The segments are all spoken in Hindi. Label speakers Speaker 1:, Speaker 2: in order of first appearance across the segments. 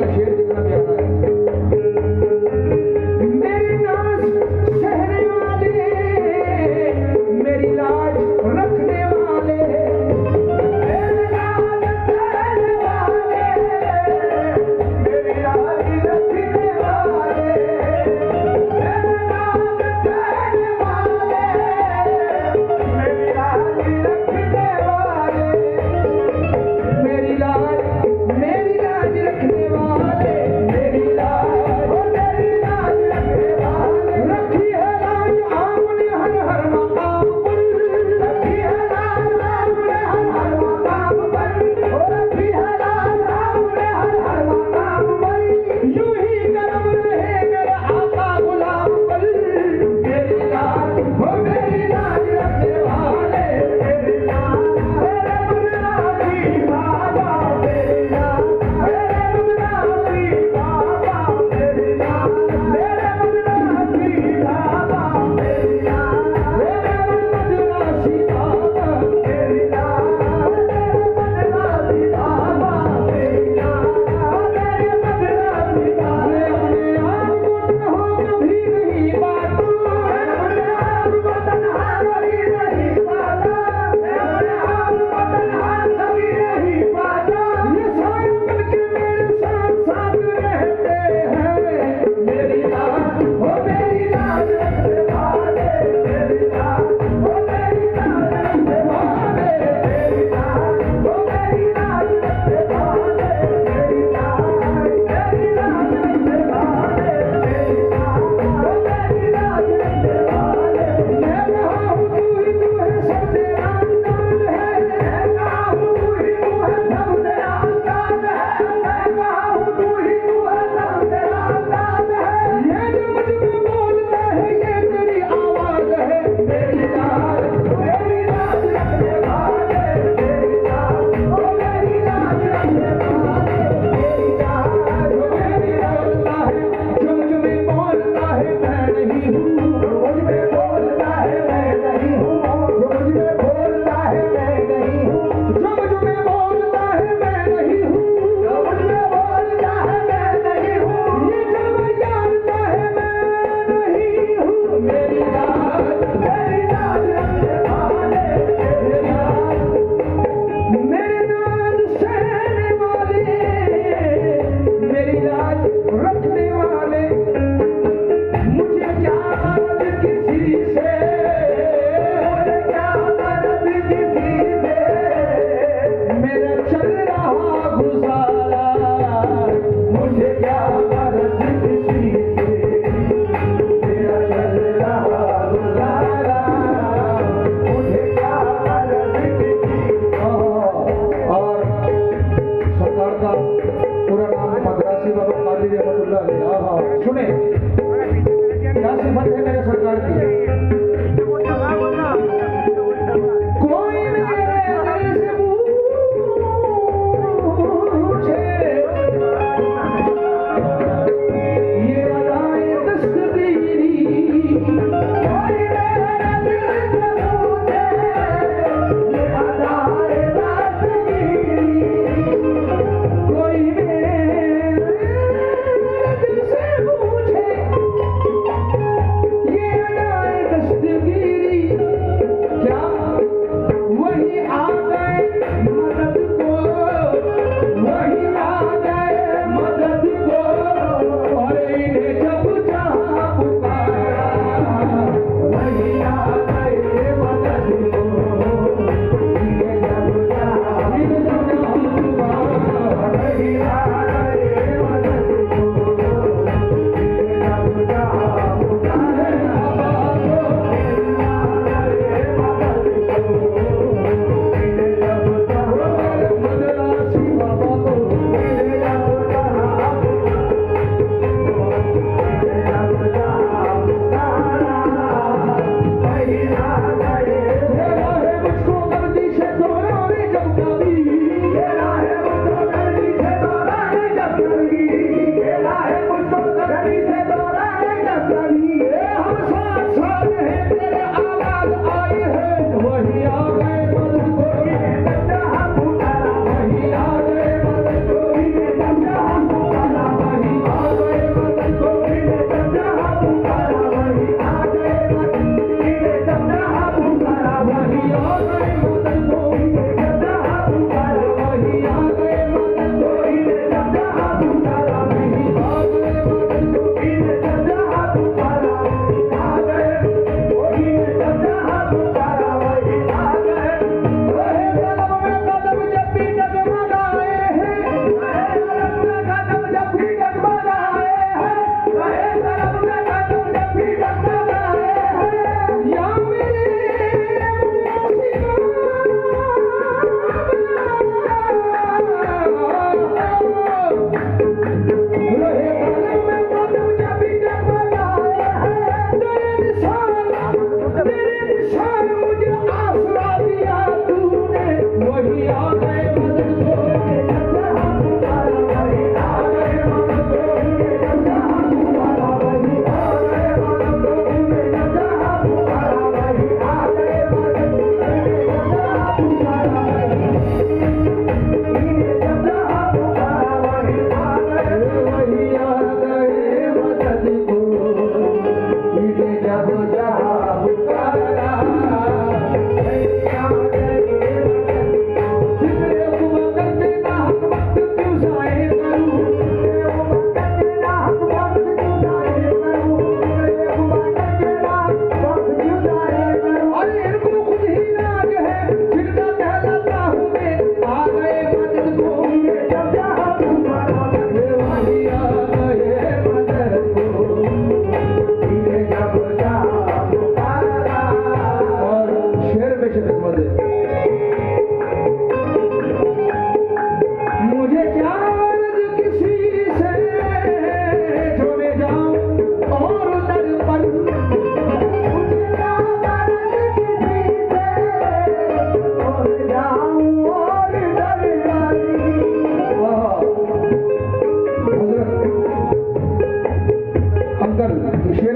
Speaker 1: का शेर कितना प्यारा है। मेरी नाज सहने वाले, मेरी लाज रखने वाले, मेरी लाज सहने वाले, मेरी लाज रखने वाले, मेरी लाज सहने वाले, मेरी लाज रखने वाले, मेरी लाज रखने वाले, मेरी लाज, ओ मेरी लाज रखने वाले, रखी है लाज आपने हर हर मकाम पर, रखी है लाज आपने हर हर मकाम पर, ओ रखी है लाज आपने हर हर मकाम पर, यूं ही करम रहे मेरे आका गुलाम पर, मेरी लाज, ओ मेरी लाज रखने वाले, मेरी लाज, मेरे गुलामी बाबा, मेरी लाज, मेरे गुलामी बाबा, मेरी लाज, मेरे गुलामी बाबा, मेरी लाज, मेरे गुलामी बाबा, मेरी लाज, मेरे गुलामी बाबा, मेरी लाज, मेरे गुलामी बाबा, अपने आप को तन्हा कभी नहीं पाता, अपने आप को तन्हा कभी नहीं पाता, अपने आप को तन्हा कभी नहीं पाता, ये सारे करके मेरे साथ साथ रहते हैं, मेरी लाज, ओ मेरी लाज रखने वाले, मेरी लाज, ओ मेरी लाज रखने वाले, मेरी लाज, ओ मेरी लाज रखने वाले, मेरी लाज, मेरी लाज रखने वाले, मेरी लाज, ओ मेरी लाज रखने वाले, मैं कहा हूँ तू ही तू है सबसे आसान है, मैं कहा हूँ तू ही तू है सबसे आसान है, मैं कहा हूँ तू ही तू है सबसे आसान है, ये जो मुझ में बोलता है ये तेरी आवाज है, मेरी लाज, मेरी लाज रखने वाले, मेरी लाज, ओ मेरी लाज रखने वाले, मेरी लाज, जो मेरी बोलता है, जो मुझ में बोलता है मैं नहीं हूँ, जो मुझ में बोलता है मैं नहीं हूँ, जो मुझ में बोलता है मैं नहीं हूँ, जो मुझ में बोलता है मैं नहीं हूँ, जो मुझ में बोलता है मैं नहीं हूँ, ये जब जानता है मैं नहीं हूँ, मेरी लाज, मेरी लाज रखने वाले, मेरी लाज, मेरे नाज सहने वाले, मेरी लाज रखने वाले, मुझे क्या गरज किसी से, मुझे क्या गरज किसी से, मेरा चल रहा गुजारा, मुझे क्या गरज किसी से, मेरा चल रहा गुजारा, मुझे क्या गरज किसी से। और सरकार का पूरा नाम मद्रासी बाबा कादिर रहमतुल्लाह अलैह। हाँ, सुने क्या सिफत है मेरे सरकार की। कोई मेरे दिल से पूछे, ये अदाए तस्वीरी, कोई मेरे दिल से पूछे, ये अदाए तस्वीरी, कोई मेरे दिल से पूछे, ये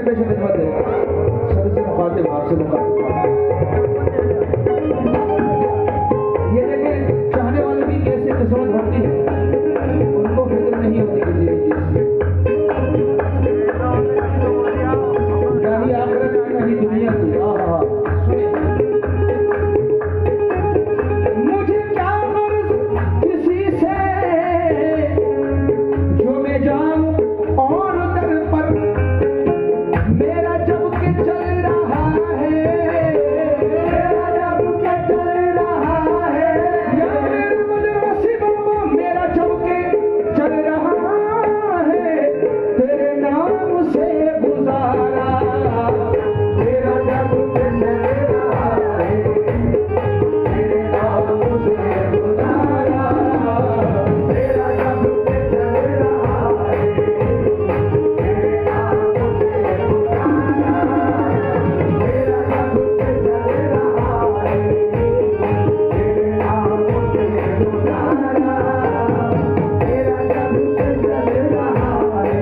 Speaker 1: पेश खिदमत है सबसे मुखातिब आपसे मुखातिब ये देखें चाहने वालों की कैसे किस्मत होती है, उनको फिक्र नहीं होती किसी भी चीज की, नहीं आखिरत की नहीं दुनिया की। हाँ सुनिए, मुझे क्या गर्ज किसी से जो मैं जाऊं और दर पर, मेरा जब के चल रहा है, मेरा जब के चल रहा है, या मेरे मदरसी बम्बा मेरा जब के चल रहा है, तेरे नाम से गुजारा, मेरा जब के चल रहा है, तेरे नाम से गुजारा, मेरा जब के चल रहा है, तेरे नाम से गुजारा, मेरा जब के चल रहा है, तेरे नाम से गुजारा, मेरा जब के चल रहा है,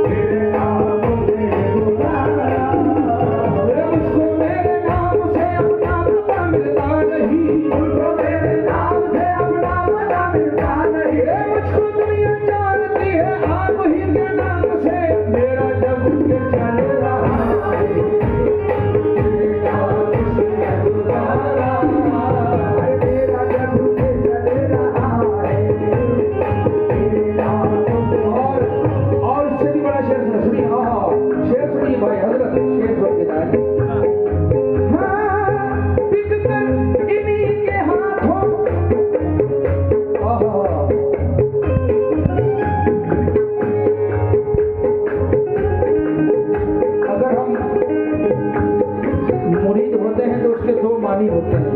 Speaker 1: तेरे नाम से गुजारा। मुझको मेरे नाम से अपना पता मिलता नहीं, मुझको मेरे नाम से अपना पता मिलता नहीं, मुझको दुनिया जानती है आप ही के नाम से, मेरा जब के चल रहा है, तेरे नाम से गुजारा, मेरा जब के चल रहा है, तेरे नाम से। और इससे भी बड़ा शेर सुनिए, हाँ शेर सुनिए भाई हजरत, शेर सुन के जाए। हाँ बिक कर इन्हीं के हाथों, आहा अगर हम मुरीद होते हैं तो उसके दो मानी होते हैं,